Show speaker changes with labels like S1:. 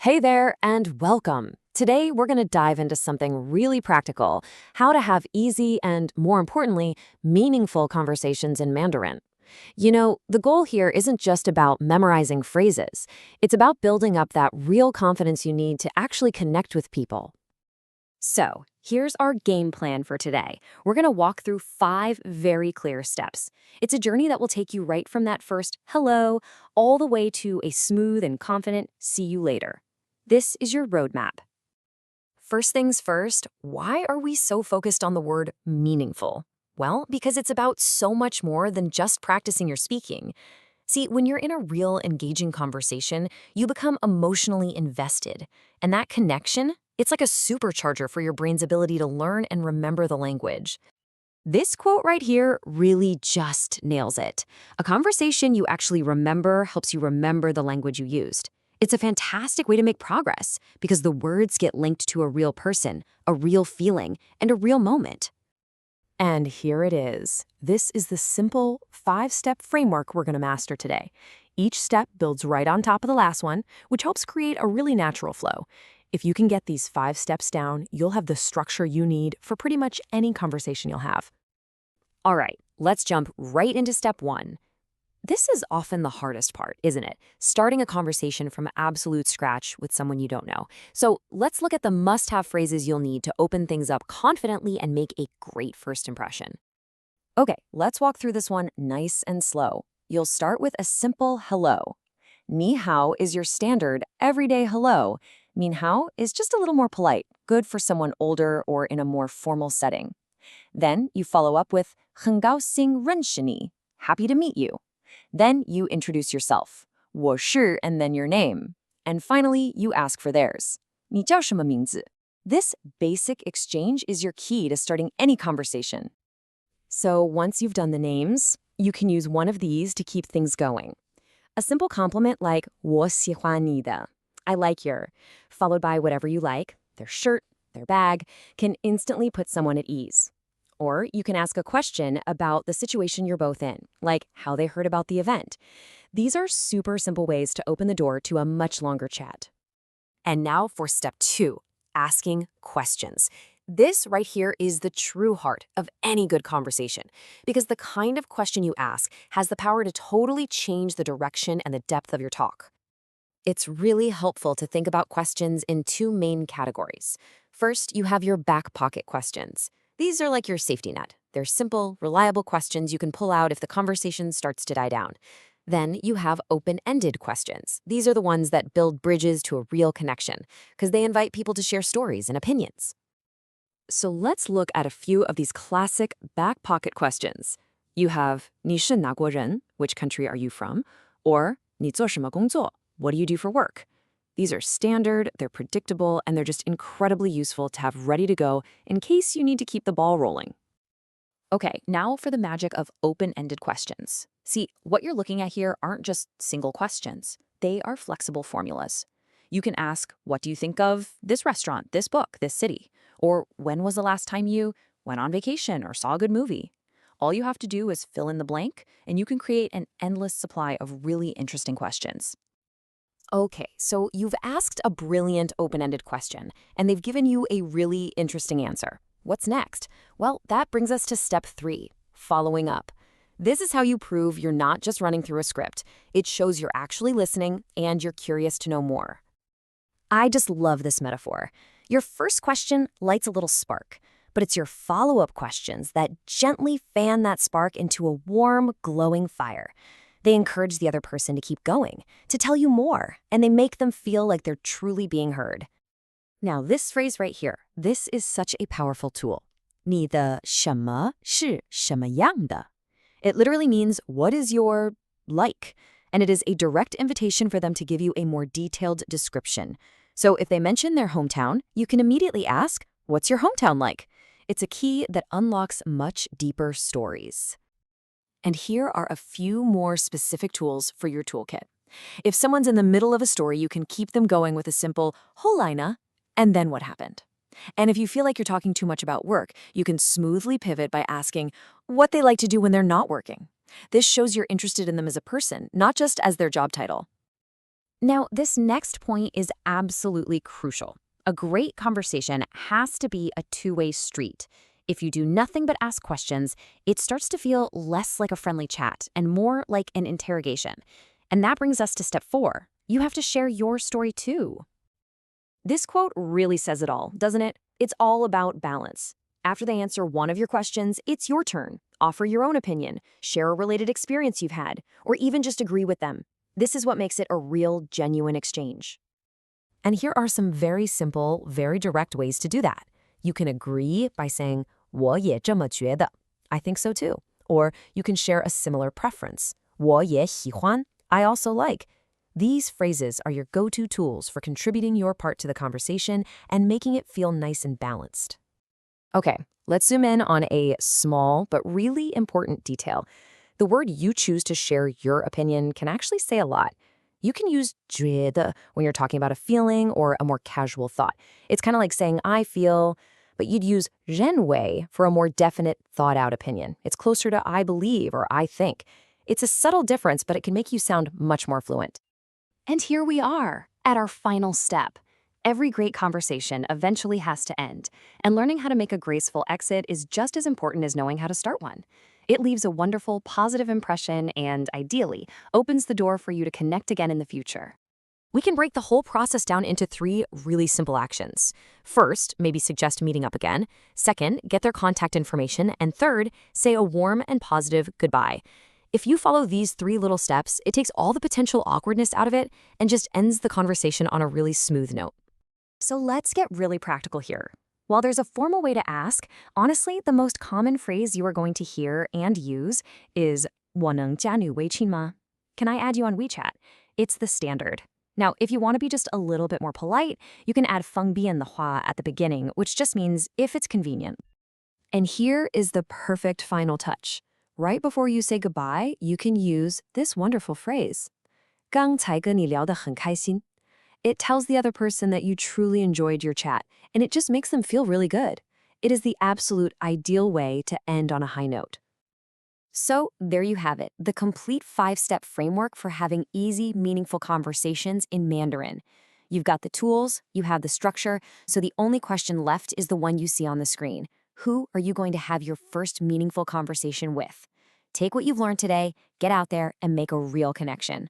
S1: Hey there, and welcome. Today, we're going to dive into something really practical: how to have easy and, more importantly, meaningful conversations in Mandarin. The goal here isn't just about memorizing phrases, it's about building up that real confidence you need to actually connect with people. So, here's our game plan for today. We're going to walk through 5 very clear steps. It's a journey that will take you right from that first hello all the way to a smooth and confident see you later. This is your roadmap. First things first, why are we so focused on the word meaningful? Well, because it's about so much more than just practicing your speaking. See, when you're in a real engaging conversation, you become emotionally invested. And that connection, it's like a supercharger for your brain's ability to learn and remember the language. This quote right here really just nails it. A conversation you actually remember helps you remember the language you used. It's a fantastic way to make progress because the words get linked to a real person, a real feeling, and a real moment. And here it is. This is the simple 5-step framework we're going to master today. Each step builds right on top of the last one, which helps create a really natural flow. If you can get these 5 steps down, you'll have the structure you need for pretty much any conversation you'll have. All right, let's jump right into step 1. This is often the hardest part, isn't it? Starting a conversation from absolute scratch with someone you don't know. So let's look at the must-have phrases you'll need to open things up confidently and make a great first impression. Okay, let's walk through this one nice and slow. You'll start with a simple hello. Nihao is your standard everyday hello. Minhao is just a little more polite, good for someone older or in a more formal setting. Then you follow up with 很高兴认识你, happy to meet you. Then you introduce yourself, 我是 and then your name. And finally, you ask for theirs. 你叫什么名字? This basic exchange is your key to starting any conversation. So once you've done the names, you can use one of these to keep things going. A simple compliment like 我喜欢你的, I like your, followed by whatever you like, their shirt, their bag, can instantly put someone at ease. Or you can ask a question about the situation you're both in, like how they heard about the event. These are super simple ways to open the door to a much longer chat. And now for step 2, asking questions. This right here is the true heart of any good conversation, because the kind of question you ask has the power to totally change the direction and the depth of your talk. It's really helpful to think about questions in 2 main categories. First, you have your back pocket questions. These are like your safety net. They're simple, reliable questions you can pull out if the conversation starts to die down. Then you have open-ended questions. These are the ones that build bridges to a real connection, because they invite people to share stories and opinions. So let's look at a few of these classic back pocket questions. You have 你是哪国人? Which country are you from? Or 你做什么工作? What do you do for work? These are standard, they're predictable, and they're just incredibly useful to have ready to go in case you need to keep the ball rolling. Okay, now for the magic of open-ended questions. See, what you're looking at here aren't just single questions. They are flexible formulas. You can ask, what do you think of this restaurant, this book, this city? Or when was the last time you went on vacation or saw a good movie? All you have to do is fill in the blank, and you can create an endless supply of really interesting questions. Okay, so you've asked a brilliant open-ended question, and they've given you a really interesting answer. What's next? Well, that brings us to step 3, following up. This is how you prove you're not just running through a script. It shows you're actually listening and you're curious to know more. I just love this metaphor. Your first question lights a little spark, but it's your follow-up questions that gently fan that spark into a warm, glowing fire. They encourage the other person to keep going, to tell you more, and they make them feel like they're truly being heard. Now, this phrase right here, this is such a powerful tool. 你的什么是什么样的? It literally means, what is your like? And it is a direct invitation for them to give you a more detailed description. So if they mention their hometown, you can immediately ask, what's your hometown like? It's a key that unlocks much deeper stories. And here are a few more specific tools for your toolkit. If someone's in the middle of a story, you can keep them going with a simple "Holaina," and then what happened? And if you feel like you're talking too much about work, you can smoothly pivot by asking what they like to do when they're not working. This shows you're interested in them as a person, not just as their job title.
S2: Now, this next point is absolutely crucial. A great conversation has to be a two-way street. If you do nothing but ask questions, it starts to feel less like a friendly chat and more like an interrogation. And that brings us to step 4. You have to share your story too.
S1: This quote really says it all, doesn't it? It's all about balance. After they answer one of your questions, it's your turn. Offer your own opinion, share a related experience you've had, or even just agree with them. This is what makes it a real, genuine exchange. And here are some very simple, very direct ways to do that. You can agree by saying, 我也这么觉得. I think so too. Or you can share a similar preference. 我也喜欢. I also like. These phrases are your go-to tools for contributing your part to the conversation and making it feel nice and balanced. Okay, let's zoom in on a small but really important detail. The word you choose to share your opinion can actually say a lot. You can use 觉得 when you're talking about a feeling or a more casual thought. It's kind of like saying I feel, but you'd use 认为 for a more definite, thought-out opinion. It's closer to I believe or I think. It's a subtle difference, but it can make you sound much more fluent.
S2: And here we are, at our final step. Every great conversation eventually has to end, and learning how to make a graceful exit is just as important as knowing how to start one. It leaves a wonderful, positive impression and, ideally, opens the door for you to connect again in the future.
S1: We can break the whole process down into 3 really simple actions. First, maybe suggest meeting up again. Second, get their contact information. And third, say a warm and positive goodbye. If you follow these 3 little steps, it takes all the potential awkwardness out of it and just ends the conversation on a really smooth note.
S2: So let's get really practical here. While there's a formal way to ask, honestly, the most common phrase you are going to hear and use is 我能加你微信吗? Can I add you on WeChat? It's the standard. Now, if you want to be just a little bit more polite, you can add 方便的话 at the beginning, which just means if it's convenient. And here is the perfect final touch. Right before you say goodbye, you can use this wonderful phrase. 刚才跟你聊得很开心. It tells the other person that you truly enjoyed your chat, and it just makes them feel really good. It is the absolute ideal way to end on a high note. So there you have it, the complete 5-step framework for having easy, meaningful conversations in Mandarin. You've got the tools, you have the structure, so the only question left is the one you see on the screen. Who are you going to have your first meaningful conversation with? Take what you've learned today, get out there, and make a real connection.